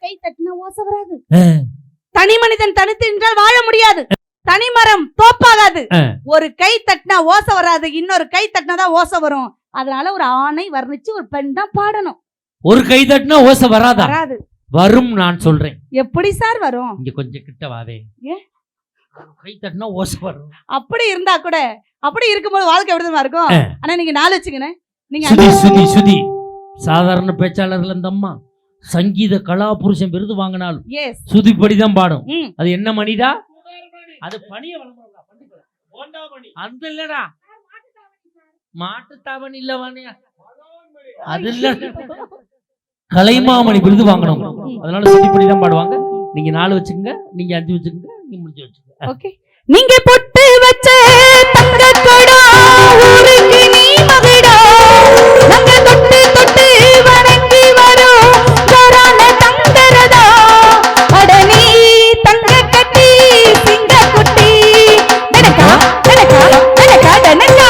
கை தட்டினா ஓசை வராது. தனி மனிதன் தனித்து நின்றால் வாழ முடியாது. தனி மரம் தோப்பாகாது. ஒரு கை தட்டினா ஓசை வராது, இன்னொரு கை தட்டினாதான் ஓசை வரும். அதனால ஒரு ஆணை வர்ணிச்சு ஒரு பெண் தான் பாடணும். ஒரு கை தட்டினா ஓசை வராதா? வராது. வரும். நான் சொல்றேன். எப்படி சார் வரும்? இங்க கொஞ்சம் கிட்ட வாவே. கை தட்டினா ஓசை வரும். அப்படி இருந்தா கூட, அப்படி இருக்கும்போது வாழ்க்கை எப்படிதான் இருக்கும்? ஆனா நீங்க 4 வச்சுக்கணும். நீங்க சுதி சுதி சுதி சாதாரண பேச்சாளர்கள் அந்த அம்மா சங்கீத கலா புருஷன் விருது வாங்கினாலும் சுதிப்படிதான் பாடும். அது என்ன மணிடா? அது பணிய அந்த இல்லடா, மாட்டுத்தாவணி இல்ல, அது இல்ல, கலைமாமணி விருது வாங்கணும். அதனால சுதிப்படிதான் பாடுவாங்க. நீங்க 4 வச்சுக்கோங்க, நீங்க 5 வச்சுக்கோங்க, நீங்க முடிச்சு வச்சுக்கோங்க. ஓகே. நீங்க பொட்டு வச்ச தங்க கொடா ஊருக்கு